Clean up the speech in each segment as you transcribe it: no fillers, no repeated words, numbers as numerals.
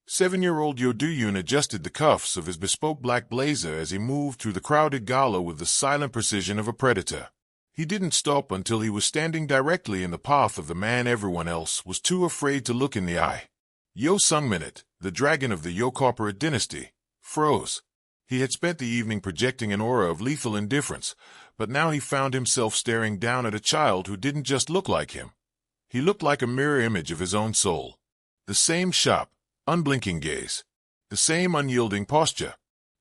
7-year-old Yo Do-yoon adjusted the cuffs of his bespoke black blazer as he moved through the crowded gala with the silent precision of a predator. He didn't stop until he was standing directly in the path of the man everyone else was too afraid to look in the eye. Yo Sung-minute, the dragon of the Yo corporate dynasty, froze. He had spent the evening projecting an aura of lethal indifference, but now he found himself staring down at a child who didn't just look like him. He looked like a mirror image of his own soul. The same sharp, unblinking gaze. The same unyielding posture.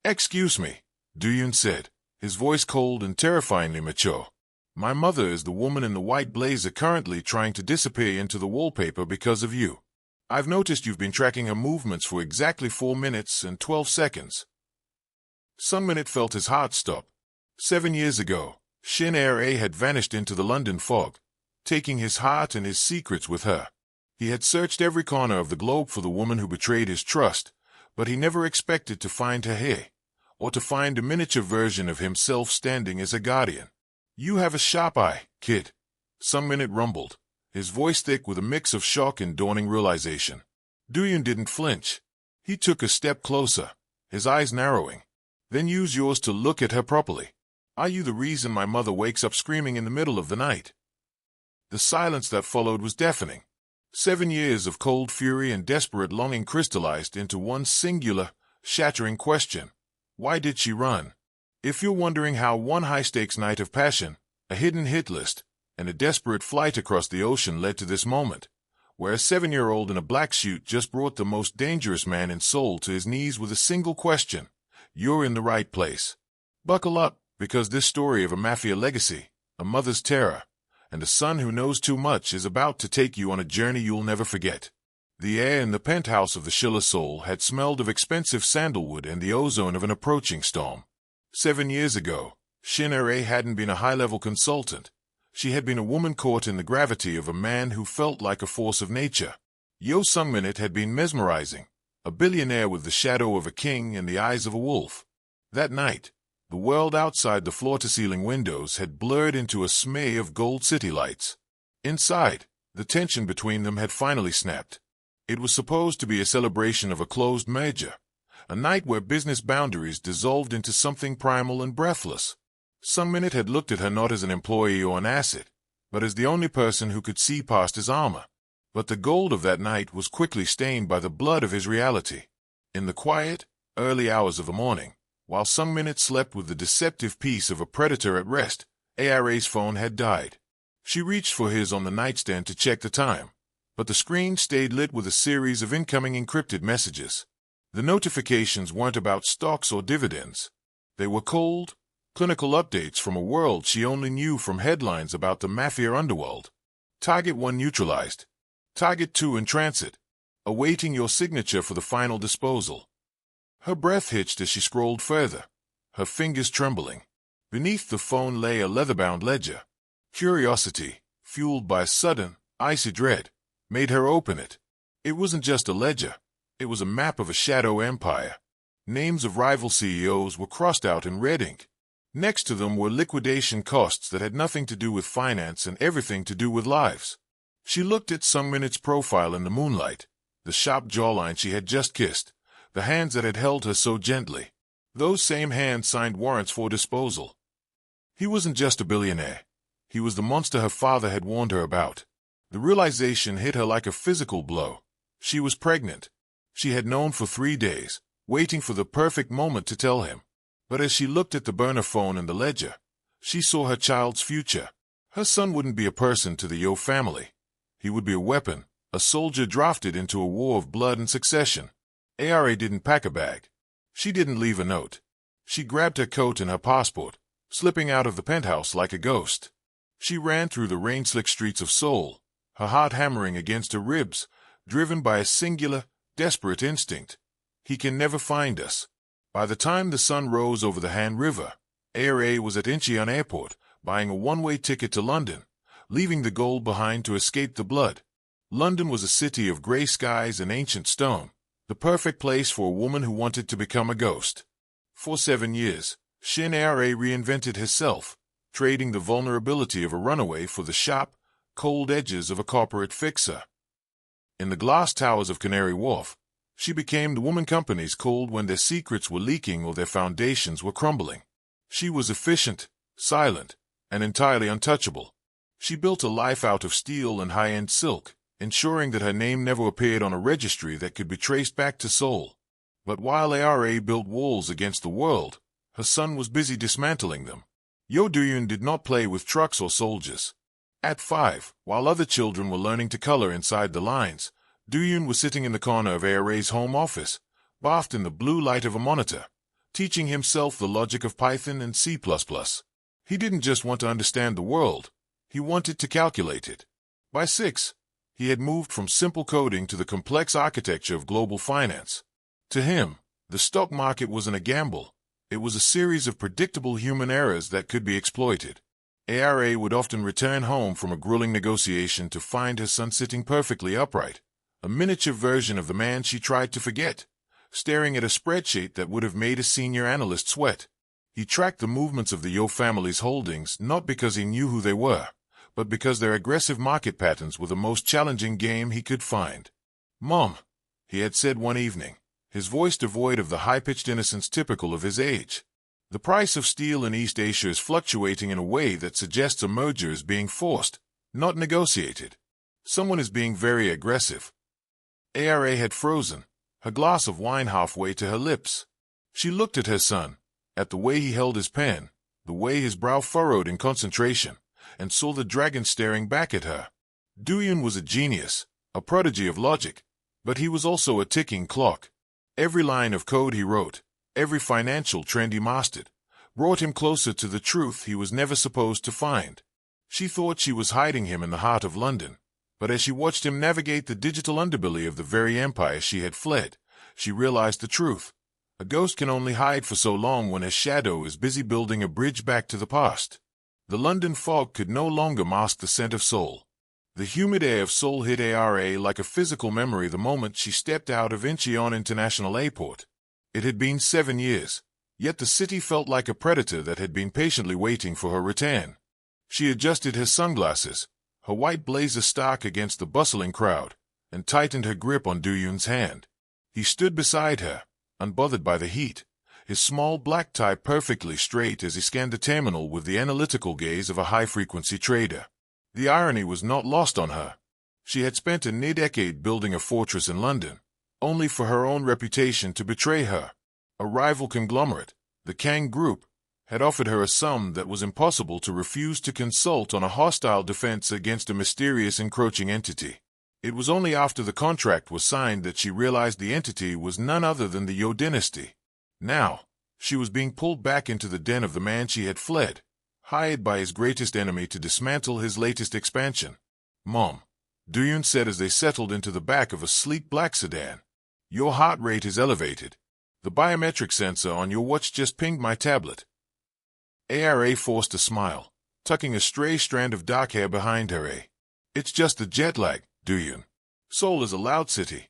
"Excuse me," Do-yoon said, his voice cold and terrifyingly mature. "My mother is the woman in the white blazer currently trying to disappear into the wallpaper because of you. I've noticed you've been tracking her movements for exactly 4 minutes and 12 seconds. Sung-minute felt his heart stop. 7 years ago, Heir had vanished into the London fog, taking his heart and his secrets with her. He had searched every corner of the globe for the woman who betrayed his trust, but he never expected to find her here, or to find a miniature version of himself standing as a guardian. "You have a sharp eye, kid," Sung-minute rumbled, his voice thick with a mix of shock and dawning realization. Do-yoon didn't flinch. He took a step closer, his eyes narrowing. "Then use yours to look at her properly. Are you the reason my mother wakes up screaming in the middle of the night?" The silence that followed was deafening. 7 years of cold fury and desperate longing crystallized into one singular, shattering question. Why did she run? If you're wondering how one high-stakes night of passion, a hidden hit list, and a desperate flight across the ocean led to this moment, where a 7-year-old in a black suit just brought the most dangerous man in Seoul to his knees with a single question, you're in the right place. Buckle up, because this story of a Mafia legacy, a mother's terror, and a son who knows too much is about to take you on a journey you'll never forget. The air in the penthouse of the Schiller Seoul had smelled of expensive sandalwood and the ozone of an approaching storm. 7 years ago, Heir hadn't been a high-level consultant. She had been a woman caught in the gravity of a man who felt like a force of nature. Yo Sung-minute had been mesmerizing, a billionaire with the shadow of a king and the eyes of a wolf. That night, the world outside the floor-to-ceiling windows had blurred into a smear of gold city lights. Inside, the tension between them had finally snapped. It was supposed to be a celebration of a closed merger, a night where business boundaries dissolved into something primal and breathless. Sung-minute had looked at her not as an employee or an asset, but as the only person who could see past his armor. But the gold of that night was quickly stained by the blood of his reality. In the quiet, early hours of the morning, while Sung-minute slept with the deceptive peace of a predator at rest, Heir's phone had died. She reached for his on the nightstand to check the time, but the screen stayed lit with a series of incoming encrypted messages. The notifications weren't about stocks or dividends. They were cold, clinical updates from a world she only knew from headlines about the Mafia underworld. Target 1 neutralized. Target 2 in transit. Awaiting your signature for the final disposal. Her breath hitched as she scrolled further, her fingers trembling. Beneath the phone lay a leather-bound ledger. Curiosity, fueled by a sudden, icy dread, made her open it. It wasn't just a ledger. It was a map of a shadow empire. Names of rival CEOs were crossed out in red ink. Next to them were liquidation costs that had nothing to do with finance and everything to do with lives. She looked at Sung-minute's profile in the moonlight, the sharp jawline she had just kissed, the hands that had held her so gently. Those same hands signed warrants for disposal. He wasn't just a billionaire. He was the monster her father had warned her about. The realization hit her like a physical blow. She was pregnant. She had known for 3 days, waiting for the perfect moment to tell him. But as she looked at the burner phone and the ledger, she saw her child's future. Her son wouldn't be a person to the Yo family. He would be a weapon, a soldier drafted into a war of blood and succession. Heir didn't pack a bag. She didn't leave a note. She grabbed her coat and her passport, slipping out of the penthouse like a ghost. She ran through the rain-slick streets of Seoul, her heart hammering against her ribs, driven by a singular, desperate instinct. He can never find us. By the time the sun rose over the Han River, Heir was at Incheon Airport, buying a one-way ticket to London, leaving the gold behind to escape the blood. London was a city of gray skies and ancient stone, the perfect place for a woman who wanted to become a ghost. For 7 years, Heir reinvented herself, trading the vulnerability of a runaway for the sharp, cold edges of a corporate fixer. In the glass towers of Canary Wharf, She became the woman companies called when their secrets were leaking or their foundations were crumbling. She was efficient, silent, and entirely untouchable. She built a life out of steel and high-end silk, ensuring that her name never appeared on a registry that could be traced back to Seoul. But while Heiress built walls against the world, her son was busy dismantling them. Yo Do-yoon did not play with trucks or soldiers. At 5, while other children were learning to color inside the lines, Do-yoon was sitting in the corner of Heiress' home office, bathed in the blue light of a monitor, teaching himself the logic of Python and C++. He didn't just want to understand the world, he wanted to calculate it. By 6, he had moved from simple coding to the complex architecture of global finance. To him, the stock market wasn't a gamble. It was a series of predictable human errors that could be exploited. Heiress would often return home from a grueling negotiation to find her son sitting perfectly upright, a miniature version of the man she tried to forget, staring at a spreadsheet that would have made a senior analyst sweat. He tracked the movements of the Yo family's holdings not because he knew who they were, but because their aggressive market patterns were the most challenging game he could find. "Mom," he had said one evening, his voice devoid of the high-pitched innocence typical of his age. "The price of steel in East Asia is fluctuating in a way that suggests a merger is being forced, not negotiated. Someone is being very aggressive." Heiress had frozen, her glass of wine halfway to her lips. She looked at her son, at the way he held his pen, the way his brow furrowed in concentration, and saw the dragon staring back at her. Do-yoon was a genius, a prodigy of logic, but he was also a ticking clock. Every line of code he wrote, every financial trend he mastered, brought him closer to the truth he was never supposed to find. She thought she was hiding him in the heart of London, but as she watched him navigate the digital underbelly of the very empire she had fled, she realized the truth. A ghost can only hide for so long when his shadow is busy building a bridge back to the past. The London fog could no longer mask the scent of Seoul. The humid air of Seoul hit Heiress like a physical memory the moment she stepped out of Incheon International Airport. It had been 7 years, yet the city felt like a predator that had been patiently waiting for her return. She adjusted her sunglasses, her white blazer stark against the bustling crowd, and tightened her grip on Do-yoon's hand. He stood beside her, unbothered by the heat, his small black tie perfectly straight as he scanned the terminal with the analytical gaze of a high-frequency trader. The irony was not lost on her. She had spent a near-decade building a fortress in London, only for her own reputation to betray her. A rival conglomerate, the Kang Group, had offered her a sum that was impossible to refuse to consult on a hostile defense against a mysterious encroaching entity. It was only after the contract was signed that she realized the entity was none other than the Yo dynasty. Now, she was being pulled back into the den of the man she had fled, hired by his greatest enemy to dismantle his latest expansion. "Mom," Do-yoon said as they settled into the back of a sleek black sedan, "your heart rate is elevated. The biometric sensor on your watch just pinged my tablet." Heiress forced a smile, tucking a stray strand of dark hair behind her. "It's just the jet lag, Do-yoon. Seoul is a loud city."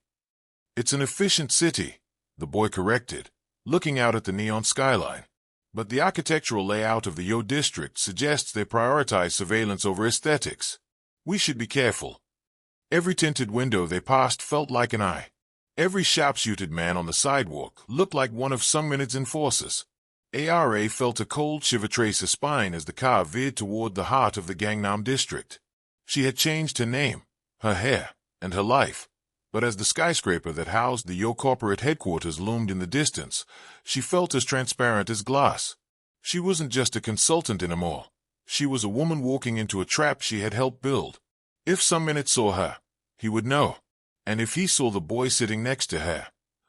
"It's an efficient city," the boy corrected, looking out at the neon skyline. "But the architectural layout of the Yo district suggests they prioritize surveillance over aesthetics. We should be careful." Every tinted window they passed felt like an eye. Every sharp-shooted man on the sidewalk looked like one of Sungmin's enforcers. Heiress felt a cold shiver trace her spine as the car veered toward the heart of the Gangnam district. She had changed her name, her hair, and her life. But as the skyscraper that housed the Yo corporate headquarters loomed in the distance, she felt as transparent as glass. She wasn't just a consultant anymore. She was a woman walking into a trap she had helped build. If Sungmin saw her, he would know. And if he saw the boy sitting next to her,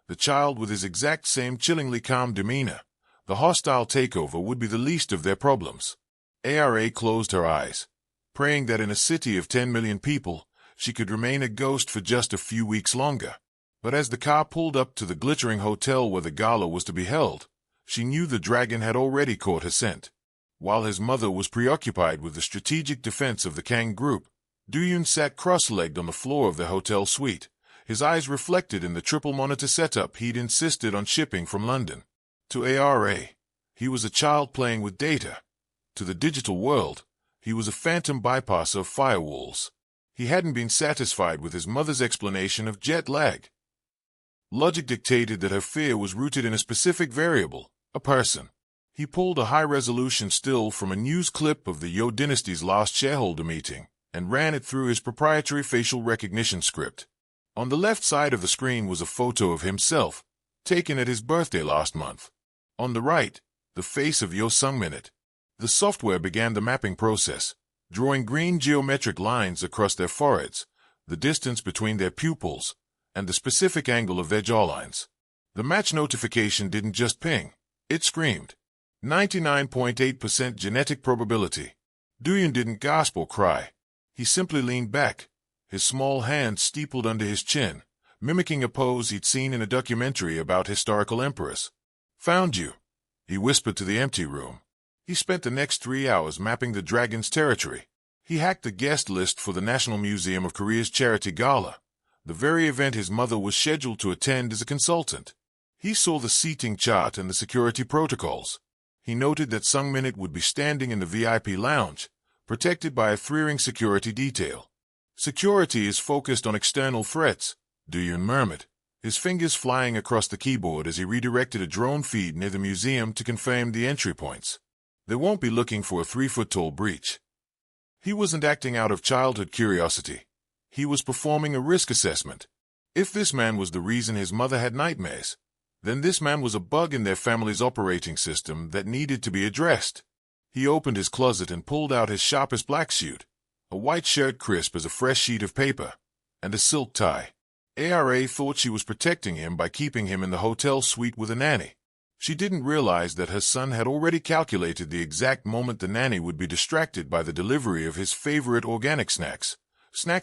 the child with his exact same chillingly calm demeanor, the hostile takeover would be the least of their problems. Heiress closed her eyes, praying that in a city of 10 million people, she could remain a ghost for just a few weeks longer. But as the car pulled up to the glittering hotel where the gala was to be held, she knew the dragon had already caught her scent. While his mother was preoccupied with the strategic defense of the Kang Group, Do-yoon sat cross-legged on the floor of the hotel suite, his eyes reflected in the triple-monitor setup he'd insisted on shipping from London. To Heiress, he was a child playing with data. To the digital world, he was a phantom bypasser of firewalls. He hadn't been satisfied with his mother's explanation of jet lag. Logic dictated that her fear was rooted in a specific variable, a person. He pulled a high-resolution still from a news clip of the Yo dynasty's last shareholder meeting and ran it through his proprietary facial recognition script. On the left side of the screen was a photo of himself, taken at his birthday last month. On the right, the face of Yo Sungminit. The software began the mapping process, drawing green geometric lines across their foreheads, the distance between their pupils, and the specific angle of their jawlines. The match notification didn't just ping, it screamed. 99.8% genetic probability. Doyoon didn't gasp or cry. He simply leaned back, his small hands steepled under his chin, mimicking a pose he'd seen in a documentary about historical emperors. Found you, he whispered to the empty room. He spent the next 3 hours mapping the dragon's territory. He hacked the guest list for the National Museum of Korea's charity gala, the very event his mother was scheduled to attend as a consultant. He saw the seating chart and the security protocols. He noted that Sungminit would be standing in the VIP lounge, protected by a 3-ring security detail. Security is focused on external threats, Doyoon murmured, his fingers flying across the keyboard as he redirected a drone feed near the museum to confirm the entry points. They won't be looking for a 3-foot-tall breach. He wasn't acting out of childhood curiosity. He was performing a risk assessment. If this man was the reason his mother had nightmares, then this man was a bug in their family's operating system that needed to be addressed. He opened his closet and pulled out his sharpest black suit, a white shirt crisp as a fresh sheet of paper, and a silk tie. Heir thought she was protecting him by keeping him in the hotel suite with a nanny. She didn't realize that her son had already calculated the exact moment the nanny would be distracted by the delivery of his favorite organic snacks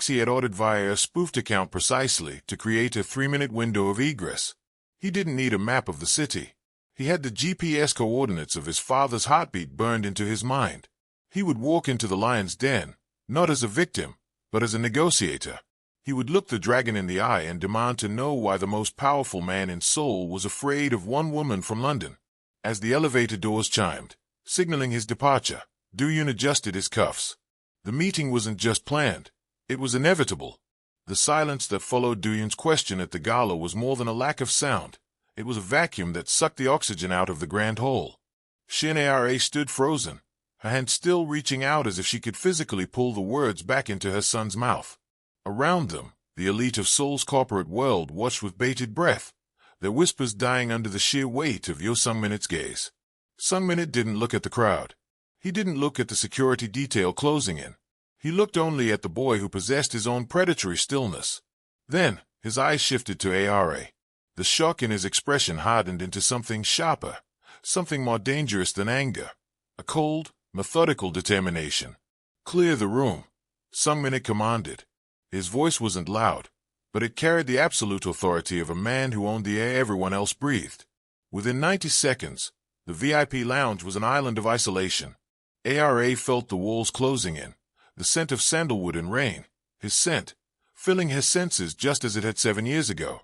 he had ordered via a spoofed account precisely to create a 3-minute window of egress. He didn't need a map of the city. He had the GPS coordinates of his father's heartbeat burned into his mind. He would walk into the lion's den, not as a victim, but as a negotiator. He would look the dragon in the eye and demand to know why the most powerful man in Seoul was afraid of one woman from London. As the elevator doors chimed, signaling his departure, Doyoon adjusted his cuffs. The meeting wasn't just planned, it was inevitable. The silence that followed Doyoon's question at the gala was more than a lack of sound. It was a vacuum that sucked the oxygen out of the grand hall. Shin Heiress stood frozen, her hand still reaching out as if she could physically pull the words back into her son's mouth. Around them, the elite of Seoul's corporate world watched with bated breath, their whispers dying under the sheer weight of Yo Sungminit's gaze. Sungminit didn't look at the crowd. He didn't look at the security detail closing in. He looked only at the boy who possessed his own predatory stillness. Then, his eyes shifted to Heir. The shock in his expression hardened into something sharper, something more dangerous than anger. A cold, methodical determination. Clear the room, Sungminit commanded. His voice wasn't loud, but it carried the absolute authority of a man who owned the air everyone else breathed. Within 90 seconds, the VIP lounge was an island of isolation. Heir felt the walls closing in, the scent of sandalwood and rain, his scent, filling his senses just as it had 7 years ago.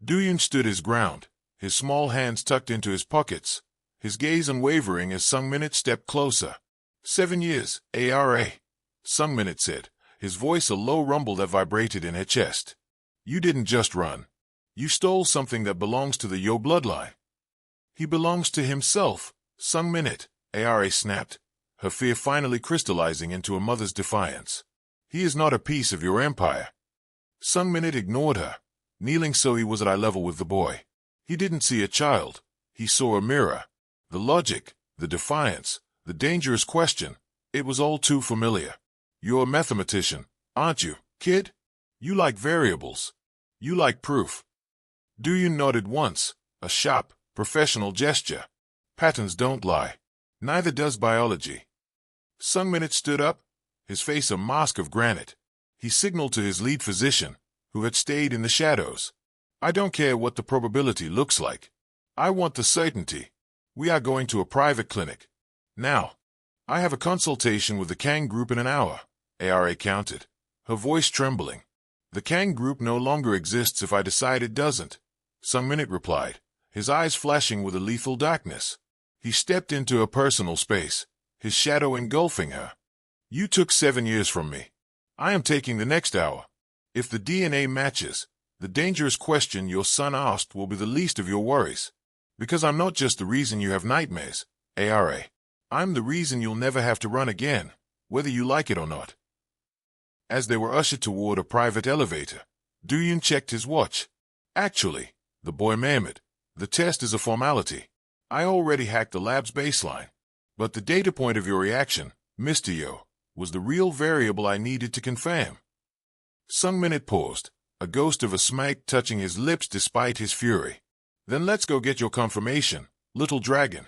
Doyoon stood his ground, his small hands tucked into his pockets, his gaze unwavering as Sungminit stepped closer. 7 years, Heir, Sungminit said, his voice a low rumble that vibrated in her chest. You didn't just run. You stole something that belongs to the Yo bloodline. He belongs to himself, Sungminit, Heir snapped, her fear finally crystallizing into a mother's defiance. He is not a piece of your empire. Sungminit ignored her, kneeling so he was at eye level with the boy. He didn't see a child. He saw a mirror. The logic, the defiance, the dangerous question, it was all too familiar. You're a mathematician, aren't you, kid? You like variables. You like proof. Doyoon nodded once, a sharp, professional gesture. Patterns don't lie. Neither does biology. Sungminit stood up, his face a mask of granite. He signaled to his lead physician, who had stayed in the shadows. I don't care what the probability looks like. I want the certainty. We are going to a private clinic. Now. I have a consultation with the Kang Group in an hour, Heir counted, her voice trembling. The Kang Group no longer exists if I decide it doesn't, Sungminit replied, his eyes flashing with a lethal darkness. He stepped into a personal space, his shadow engulfing her. You took 7 years from me. I am taking the next hour. If the DNA matches, The dangerous question your son asked will be the least of your worries. Because I'm not just the reason you have nightmares, Heir. I'm the reason you'll never have to run again, whether you like it or not. As they were ushered toward a private elevator, Do-yoon checked his watch. Actually, the boy murmured, the test is a formality. I already hacked the lab's baseline. But the data point of your reaction, Mr. Yo, was the real variable I needed to confirm. Sung-min paused, a ghost of a smirk touching his lips despite his fury. Then let's go get your confirmation, little dragon.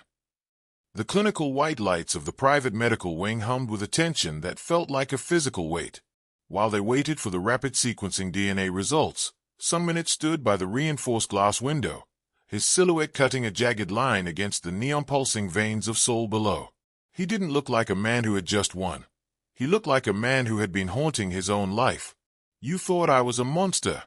The clinical white lights of the private medical wing hummed with a tension that felt like a physical weight. While they waited for the rapid sequencing DNA results, Sung-min stood by the reinforced glass window, his silhouette cutting a jagged line against the neon-pulsing veins of Seoul below. He didn't look like a man who had just won. He looked like a man who had been haunting his own life. You thought I was a monster,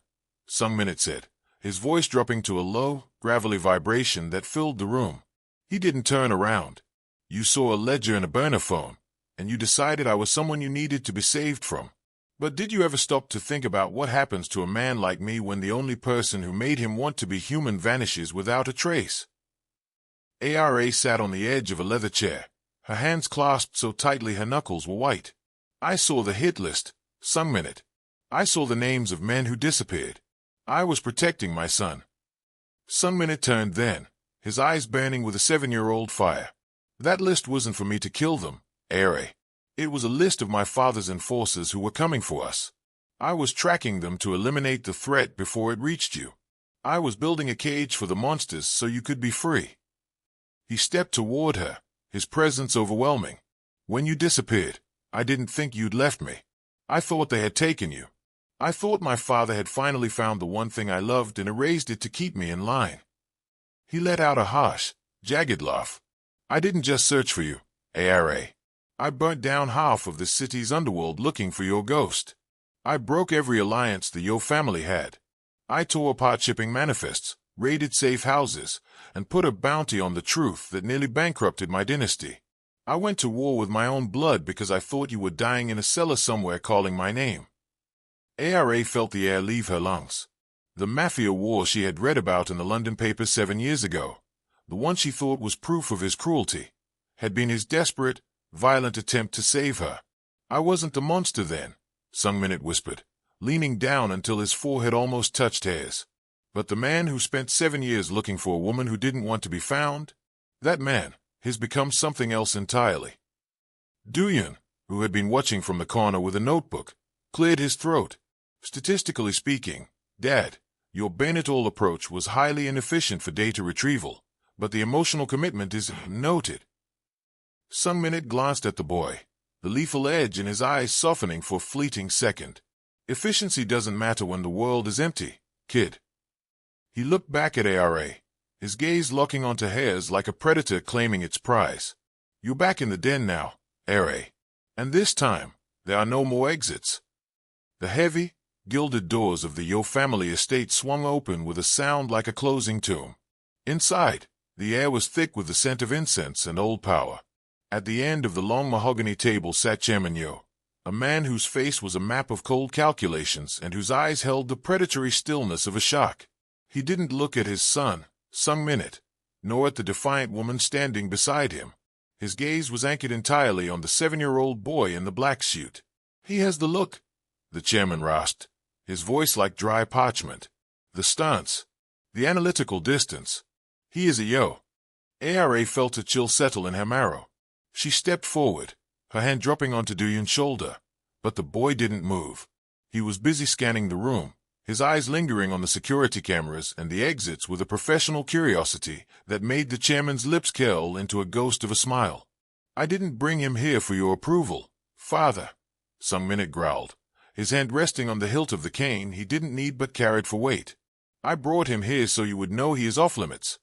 Sung-min said, his voice dropping to a low, gravelly vibration that filled the room. He didn't turn around. You saw a ledger and a burner phone, and you decided I was someone you needed to be saved from. But did you ever stop to think about what happens to a man like me when the only person who made him want to be human vanishes without a trace? Heir sat on the edge of a leather chair, her hands clasped so tightly her knuckles were white. I saw the hit list, Sung-min. I saw the names of men who disappeared. I was protecting my son. Sung-min turned then, his eyes burning with a 7-year-old fire. That list wasn't for me to kill them, Heir. It was a list of my father's enforcers who were coming for us. I was tracking them to eliminate the threat before it reached you. I was building a cage for the monsters so you could be free. He stepped toward her, his presence overwhelming. When you disappeared, I didn't think you'd left me. I thought they had taken you. I thought my father had finally found the one thing I loved and erased it to keep me in line. He let out a harsh, jagged laugh. I didn't just search for you, Heir. I burnt down half of the city's underworld looking for your ghost. I broke every alliance the Yo family had. I tore apart shipping manifests, raided safe houses, and put a bounty on the truth that nearly bankrupted my dynasty. I went to war with my own blood because I thought you were dying in a cellar somewhere calling my name. Heir felt the air leave her lungs. The Mafia war she had read about in the London papers 7 years ago, the one she thought was proof of his cruelty, had been his desperate, violent attempt to save her. I wasn't the monster then, Sung-min whispered, leaning down until his forehead almost touched hers. But the man who spent 7 years looking for a woman who didn't want to be found? That man has become something else entirely. Do-yoon, who had been watching from the corner with a notebook, cleared his throat. Statistically speaking, Dad, your Bennett-all approach was highly inefficient for data retrieval, but the emotional commitment is noted. Sung-min glanced at the boy, the lethal edge in his eyes softening for a fleeting second. Efficiency doesn't matter when the world is empty, kid. He looked back at Heir, his gaze locking onto hers like a predator claiming its prize. You're back in the den now, Heir. And this time, there are no more exits. The heavy, gilded doors of the Yo family estate swung open with a sound like a closing tomb. Inside, the air was thick with the scent of incense and old power. At the end of the long mahogany table sat Chairman Yo, a man whose face was a map of cold calculations and whose eyes held the predatory stillness of a shark. He didn't look at his son, Sung-min, nor at the defiant woman standing beside him. His gaze was anchored entirely on the 7-year-old boy in the black suit. He has the look, the chairman rasped, his voice like dry parchment. The stance, the analytical distance. He is a Yo. Heir felt a chill settle in her marrow. She stepped forward, her hand dropping onto Do-yoon's shoulder, but the boy didn't move. He was busy scanning the room, his eyes lingering on the security cameras and the exits with a professional curiosity that made the chairman's lips curl into a ghost of a smile. I didn't bring him here for your approval, father, Sung-min growled, his hand resting on the hilt of the cane he didn't need but carried for weight. I brought him here so you would know he is off limits.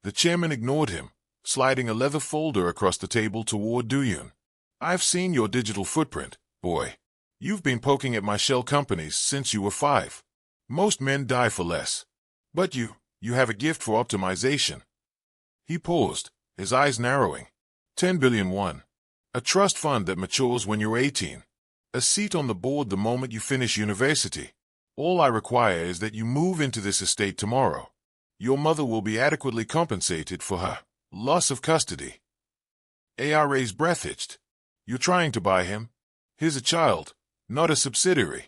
The chairman ignored him, sliding a leather folder across the table toward Do-yoon. I've seen your digital footprint, boy. You've been poking at my shell companies since you were 5. Most men die for less. But you have a gift for optimization. He paused, his eyes narrowing. 10 billion won. A trust fund that matures when you're 18. A seat on the board the moment you finish university. All I require is that you move into this estate tomorrow. Your mother will be adequately compensated for her loss of custody. Heir's breath hitched. You're trying to buy him? He's a child, not a subsidiary.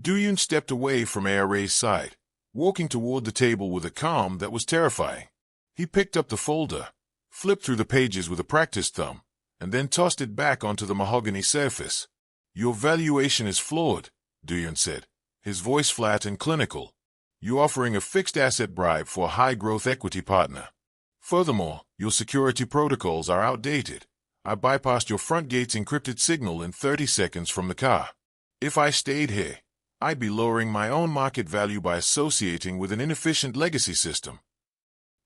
Duyun stepped away from Heir's side, walking toward the table with a calm that was terrifying. He picked up the folder, flipped through the pages with a practiced thumb, and then tossed it back onto the mahogany surface. Your valuation is flawed, Duyun said, his voice flat and clinical. You're offering a fixed asset bribe for a high-growth equity partner. Furthermore, your security protocols are outdated. I bypassed your front gate's encrypted signal in 30 seconds from the car. If I stayed here, I'd be lowering my own market value by associating with an inefficient legacy system.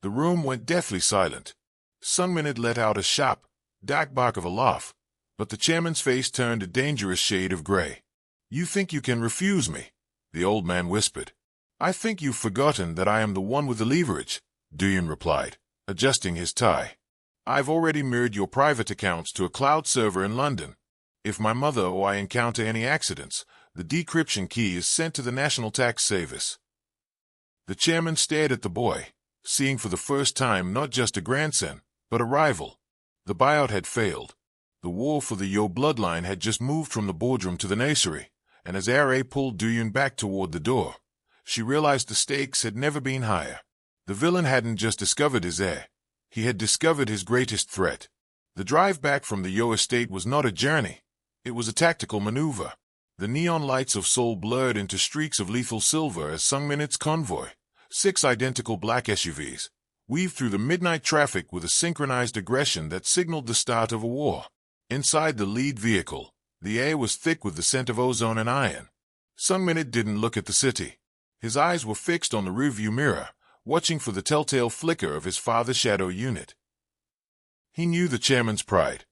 The room went deathly silent. Sungmin had let out a sharp, dark bark of a laugh, but the chairman's face turned a dangerous shade of gray. You think you can refuse me? The old man whispered. I think you've forgotten that I am the one with the leverage, Duyun replied, adjusting his tie. I've already mirrored your private accounts to a cloud server in London. If my mother or I encounter any accidents, the decryption key is sent to the National Tax Service. The chairman stared at the boy, seeing for the first time not just a grandson, but a rival. The buyout had failed. The war for the Yo bloodline had just moved from the boardroom to the nursery, and as Heir pulled Duyun back toward the door, she realized the stakes had never been higher. The villain hadn't just discovered his heir. He had discovered his greatest threat. The drive back from the Yo estate was not a journey. It was a tactical maneuver. The neon lights of Seoul blurred into streaks of lethal silver as Sungmin's convoy, 6 identical black SUVs, weaved through the midnight traffic with a synchronized aggression that signaled the start of a war. Inside the lead vehicle, the air was thick with the scent of ozone and iron. Sungmin didn't look at the city. His eyes were fixed on the rearview mirror, watching for the telltale flicker of his father's shadow unit. He knew the chairman's pride.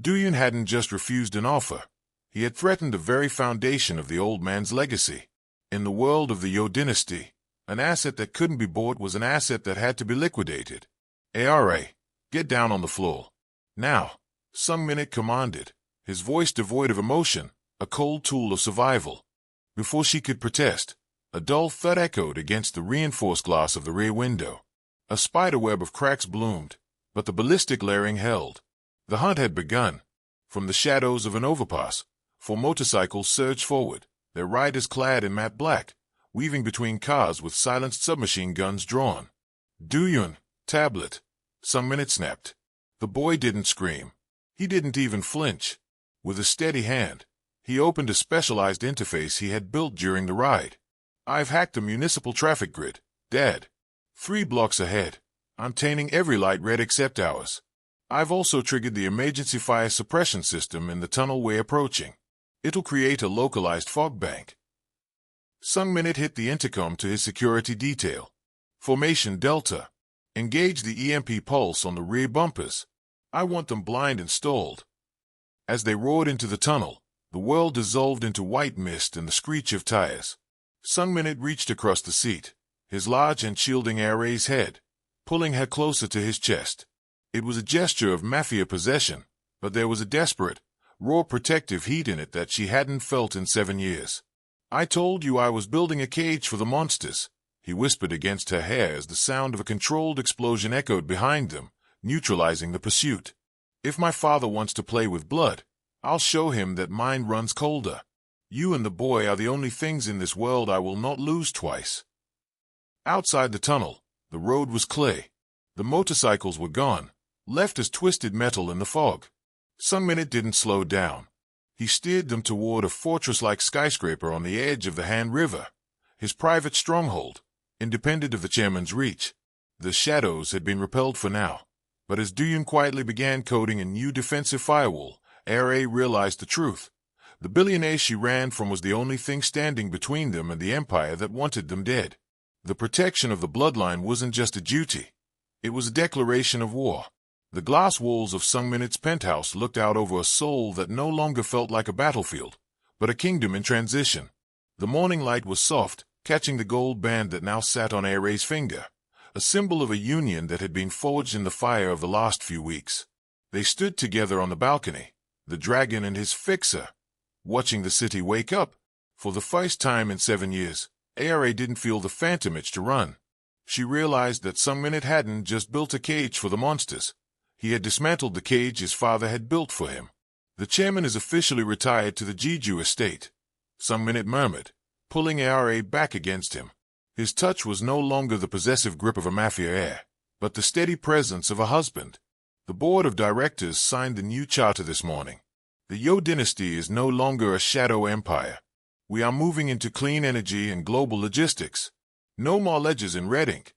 Duyun hadn't just refused an offer. He had threatened the very foundation of the old man's legacy. In the world of the Yo dynasty, an asset that couldn't be bought was an asset that had to be liquidated. Heir, get down on the floor. Now, Sungmin commanded, his voice devoid of emotion, a cold tool of survival. Before she could protest, a dull thud echoed against the reinforced glass of the rear window. A spiderweb of cracks bloomed, but the ballistic layering held. The hunt had begun. From the shadows of an overpass, 4 motorcycles surged forward, their riders clad in matte black, weaving between cars with silenced submachine guns drawn. Duyun, tablet. Sungmin snapped. The boy didn't scream. He didn't even flinch. With a steady hand, he opened a specialized interface he had built during the ride. I've hacked the municipal traffic grid, Dad. 3 blocks ahead. I'm tainting every light red except ours. I've also triggered the emergency fire suppression system in the tunnel we're approaching. It'll create a localized fog bank. Sungmin hit the intercom to his security detail. Formation Delta. Engage the EMP pulse on the rear bumpers. I want them blind and stalled. As they roared into the tunnel, the world dissolved into white mist and the screech of tires. Sungmin reached across the seat, his large and shielding Heir's head, pulling her closer to his chest. It was a gesture of Mafia possession, but there was a desperate, raw protective heat in it that she hadn't felt in 7 years. I told you I was building a cage for the monsters, he whispered against her hair as the sound of a controlled explosion echoed behind them, neutralizing the pursuit. If my father wants to play with blood, I'll show him that mine runs colder. You and the boy are the only things in this world I will not lose twice. Outside the tunnel, the road was clay. The motorcycles were gone, left as twisted metal in the fog. Sungmin didn't slow down. He steered them toward a fortress-like skyscraper on the edge of the Han River, his private stronghold, independent of the chairman's reach. The shadows had been repelled for now, but as Duyun quietly began coding a new defensive firewall, Heir realized the truth. The billionaire she ran from was the only thing standing between them and the empire that wanted them dead. The protection of the bloodline wasn't just a duty. It was a declaration of war. The glass walls of Sungmin's penthouse looked out over a Seoul that no longer felt like a battlefield, but a kingdom in transition. The morning light was soft, catching the gold band that now sat on Heir's finger, a symbol of a union that had been forged in the fire of the last few weeks. They stood together on the balcony, the dragon and his fixer, watching the city wake up, For the first time in 7 years, Heir didn't feel the phantom itch to run. She realized that Sungmin hadn't just built a cage for the monsters. He had dismantled the cage his father had built for him. The chairman is officially retired to the Jeju estate, Sungmin murmured, pulling Heir back against him. His touch was no longer the possessive grip of a mafia heir, but the steady presence of a husband. The board of directors signed the new charter this morning. The Yo dynasty is no longer a shadow empire. We are moving into clean energy and global logistics. No more ledgers in red ink.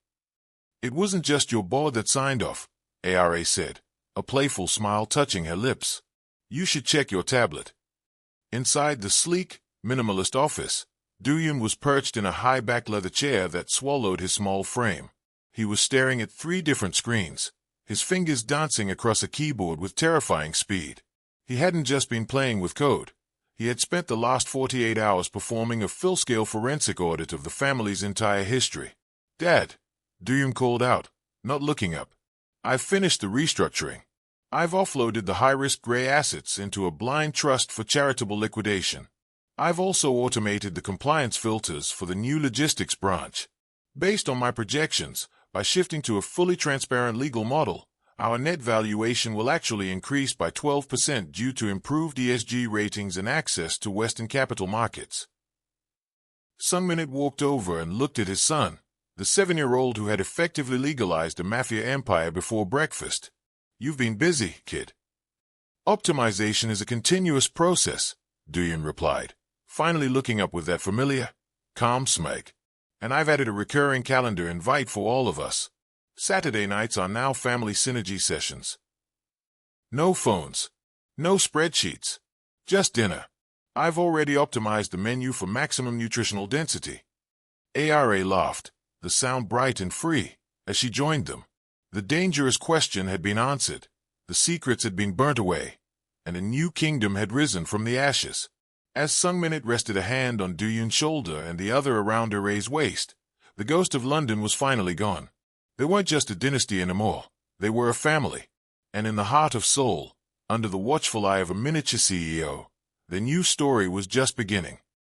It wasn't just your board that signed off, Heir said, a playful smile touching her lips. You should check your tablet. Inside the sleek, minimalist office, Doyoon was perched in a high-back leather chair that swallowed his small frame. He was staring at 3 different screens, his fingers dancing across a keyboard with terrifying speed. He hadn't just been playing with code. He had spent the last 48 hours performing a full-scale forensic audit of the family's entire history. Dad, Doyoon called out, not looking up. I've finished the restructuring. I've offloaded the high-risk gray assets into a blind trust for charitable liquidation. I've also automated the compliance filters for the new logistics branch. Based on my projections, by shifting to a fully transparent legal model, our net valuation will actually increase by 12% due to improved ESG ratings and access to Western capital markets. Sungmin walked over and looked at his son, the 7-year-old who had effectively legalized a mafia empire before breakfast. You've been busy, kid. Optimization is a continuous process, Doyoon replied, finally looking up with that familiar, calm smirk. And I've added a recurring calendar invite for all of us. Saturday nights are now family synergy sessions. No phones. No spreadsheets. Just dinner. I've already optimized the menu for maximum nutritional density. Heir laughed, the sound bright and free, as she joined them. The dangerous question had been answered, the secrets had been burnt away, and a new kingdom had risen from the ashes. As Sungmin rested a hand on Doyoon's shoulder and the other around Heir's waist, the ghost of London was finally gone. They weren't just a dynasty anymore, they were a family. And in the heart of Seoul, under the watchful eye of a miniature CEO, the new story was just beginning.